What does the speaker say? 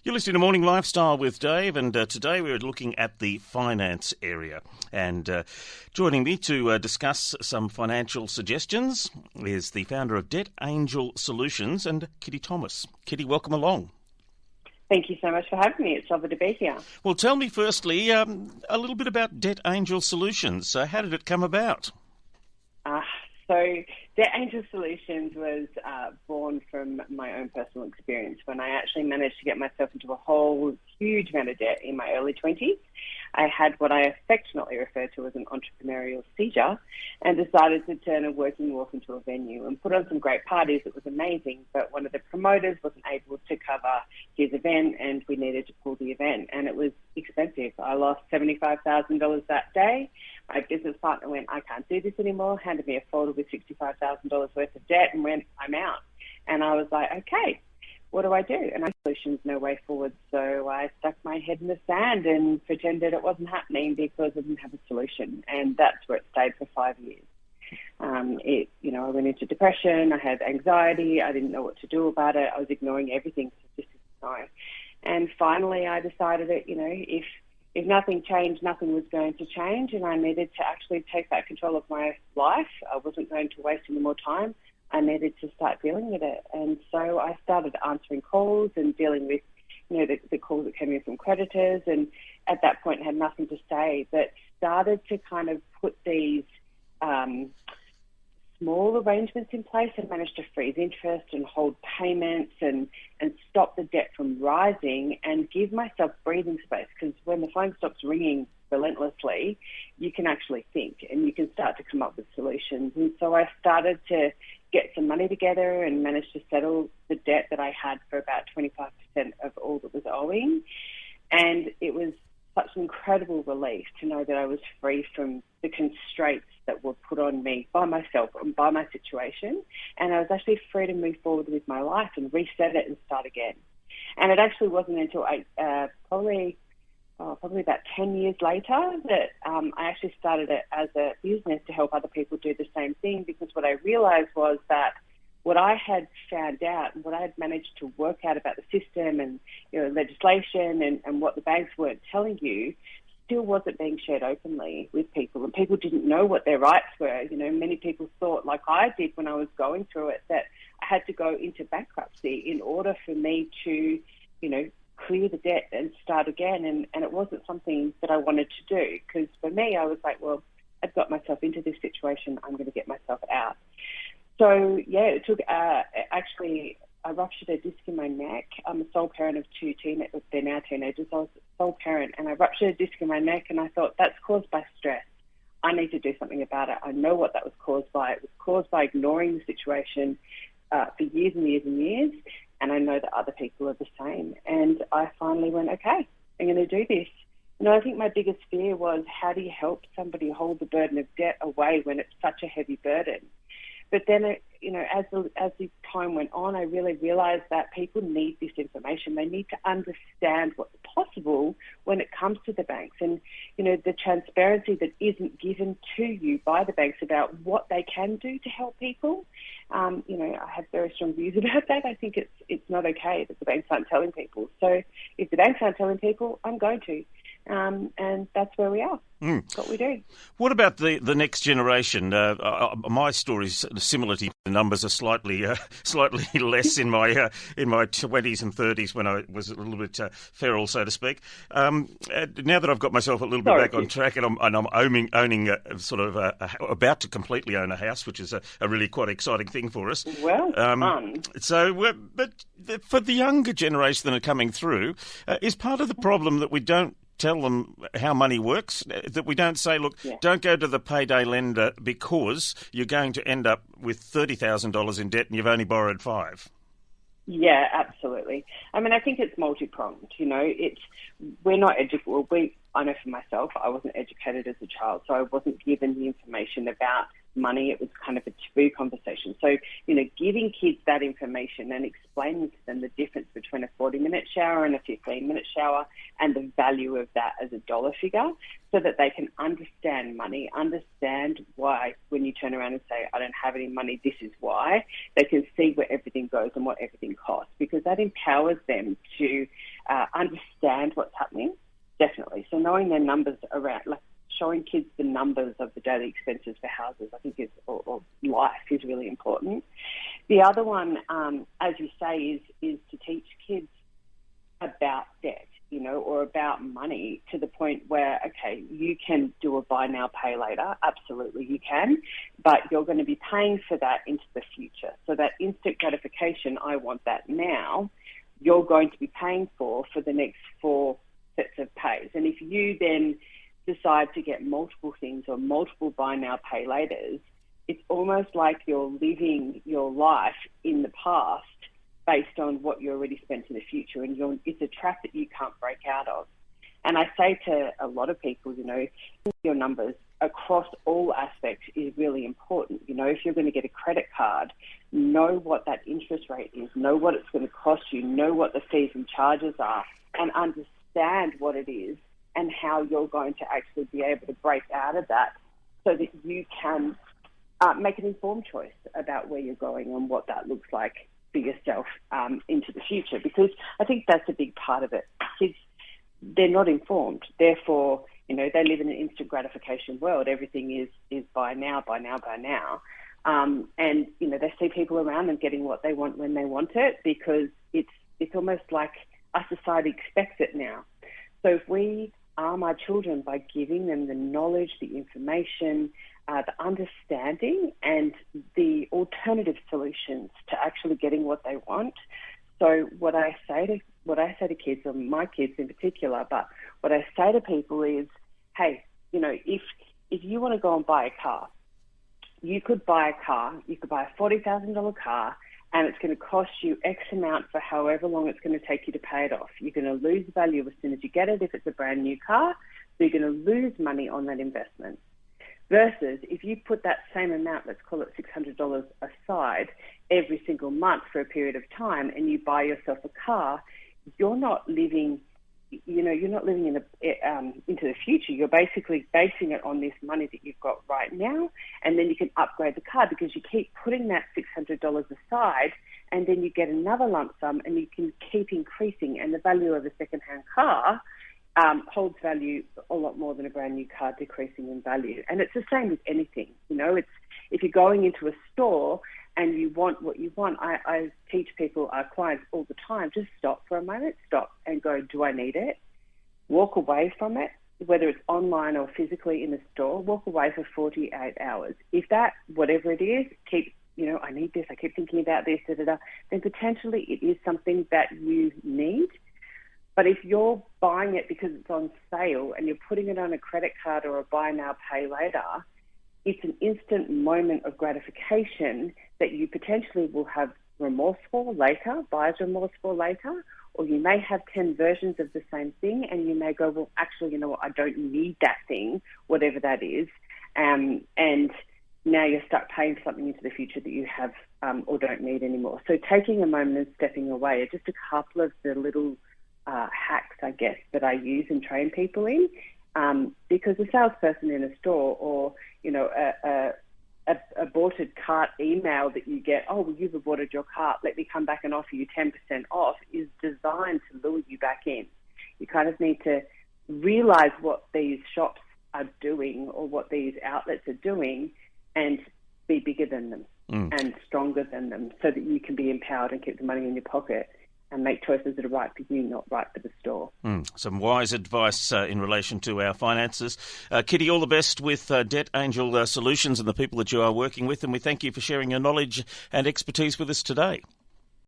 You're listening to Morning Lifestyle with Dave, and today we're looking at the finance area. And joining me to discuss some financial suggestions is the founder of Debt Angel Solutions, and Kitty Thomas. Kitty, welcome along. Thank you so much for having me. It's lovely to be here. Well, tell me firstly a little bit about Debt Angel Solutions. How did it come about? So Debt Angel Solutions was born from my own personal experience when I actually managed to get myself into a whole huge amount of debt in my early 20s. I had what I affectionately refer to as an entrepreneurial seizure and decided to turn a working walk into a venue and put on some great parties. It was amazing, but one of the promoters wasn't able to cover his event and we needed to pull the event, and it was expensive. I lost $75,000 that day. My business partner went, "I can't do this anymore," handed me a folder with $65,000 worth of debt and went, "I'm out." And I was like, okay, what do I do? And I had solutions, no way forward. So I stuck my head in the sand and pretended it wasn't happening because I didn't have a solution. And that's where it stayed for 5 years. I went into depression. I had anxiety. I didn't know what to do about it. I was ignoring everything. Just didn't know. And finally, I decided that, if nothing changed, nothing was going to change, and I needed to actually take back control of my life. I wasn't going to waste any more time. I needed to start dealing with it. And so I started answering calls and dealing with, the calls that came in from creditors, and at that point had nothing to say, but started to kind of put these small arrangements in place and managed to freeze interest and hold payments and stop the debt from rising and give myself breathing space, because when the phone stops ringing relentlessly, you can actually think and you can start to come up with solutions. And so I started to get some money together and managed to settle the debt that I had for about 25% of all that was owing. And it was such an incredible relief to know that I was free from the constraints that were put on me by myself and by my situation. And I was actually free to move forward with my life and reset it and start again. And it actually wasn't until probably about 10 years later that I actually started it as a business to help other people do the same thing, because what I realized was that what I had found out and what I had managed to work out about the system and legislation and what the banks weren't telling you still wasn't being shared openly with people, and people didn't know what their rights were. Many people thought, like I did when I was going through it, that I had to go into bankruptcy in order for me to, clear the debt and start again. And it wasn't something that I wanted to do, because for me, I was like, well, I've got myself into this situation. I'm going to get myself out. So, it took, I ruptured a disc in my neck. I'm a sole parent of two teenagers. They're now teenagers. I was a sole parent, and I ruptured a disc in my neck, and I thought, that's caused by stress. I need to do something about it. I know what that was caused by. It was caused by ignoring the situation for years and years and years, and I know that other people are the same. And I finally went, okay, I'm going to do this. I think my biggest fear was, how do you help somebody hold the burden of debt away when it's such a heavy burden? But then, as the time went on, I really realised that people need this information. They need to understand what's possible when it comes to the banks, and the transparency that isn't given to you by the banks about what they can do to help people. I have very strong views about that. I think it's not okay that the banks aren't telling people. So if the banks aren't telling people, I'm going to. And that's where we are. That's what we do. What about the next generation? My story's similar to you. The numbers are slightly less in my 20s and 30s when I was a little bit feral, so to speak. Now that I've got myself a little bit back on track, and I'm owning about to completely own a house, which is a really quite exciting thing for us. Well, fun. So, but for the younger generation that are coming through, is part of the problem that we don't tell them how money works, that we don't say, look, don't go to the payday lender because you're going to end up with $30,000 in debt and you've only borrowed $5,000. Yeah, absolutely. I mean, I think it's multi-pronged. We're not educated. I know for myself, I wasn't educated as a child, so I wasn't given the information about money. It was kind of a taboo conversation. So, giving kids that information and explaining to them the difference between a 40-minute shower and a 15-minute shower and the value of that as a dollar figure, so that they can understand money, understand why when you turn around and say, I don't have any money, this is why, they can see where everything goes and what everything costs, because that empowers them to understand what's happening, definitely. So knowing their numbers around, like showing kids the numbers of the daily expenses for houses, I think or life is really important. The other one, as you say, is to teach kids about debt, or about money to the point where, okay, you can do a buy now, pay later. Absolutely you can, but you're going to be paying for that into the future. So that instant gratification, I want that now, you're going to be paying for the next 4 sets of pays. And if you then decide to get multiple things or multiple buy now, pay laters, it's almost like you're living your life in the past based on what you already spent in the future, and it's a trap that you can't break out of. And I say to a lot of people, your numbers across all aspects is really important. If you're going to get a credit card, know what that interest rate is, know what it's going to cost you, know what the fees and charges are, and understand what it is and how you're going to actually be able to break out of that so that you can make an informed choice about where you're going and what that looks like for yourself into the future, because I think that's a big part of it. Kids, they're not informed. Therefore, they live in an instant gratification world. Everything is buy now, buy now, buy now. And, they see people around them getting what they want when they want it, because it's almost like our society expects it now. So if we arm our children by giving them the knowledge, the information, the understanding and the alternative solutions to actually getting what they want. So what I say to kids, or my kids in particular, but what I say to people is, hey, if you want to go and buy a car, you could buy a $40,000 car, and it's going to cost you X amount for however long it's going to take you to pay it off. You're going to lose value as soon as you get it if it's a brand new car, so you're going to lose money on that investment. Versus if you put that same amount, let's call it $600 aside every single month for a period of time, and you buy yourself a car, you're not living, into the future. You're basically basing it on this money that you've got right now, and then you can upgrade the car because you keep putting that $600 aside, and then you get another lump sum, and you can keep increasing, and the value of a second-hand car holds value a lot more than a brand new car decreasing in value. And it's the same with anything. It's if you're going into a store and you want what you want, I teach people, our clients all the time, just stop for a moment, stop and go, do I need it? Walk away from it, whether it's online or physically in the store, walk away for 48 hours. If that, whatever it is, I need this, I keep thinking about this, then potentially it is something that you need. But if you're buying it because it's on sale and you're putting it on a credit card or a buy now, pay later, it's an instant moment of gratification that you potentially will have remorse for later, buyer's remorse for later, or you may have 10 versions of the same thing and you may go, well, actually, I don't need that thing, whatever that is, and now you're stuck paying for something into the future that you have or don't need anymore. So taking a moment and stepping away are just a couple of the little hacks, I guess, that I use and train people in, because a salesperson in a store or, a aborted cart email that you get, oh, well, you've aborted your cart, let me come back and offer you 10% off, is designed to lure you back in. You kind of need to realise what these shops are doing or what these outlets are doing and be bigger than them and stronger than them so that you can be empowered and keep the money in your pocket and make choices that are right for you, not right for the store. Some wise advice in relation to our finances. Kitty, all the best with Debt Angel Solutions and the people that you are working with, and we thank you for sharing your knowledge and expertise with us today.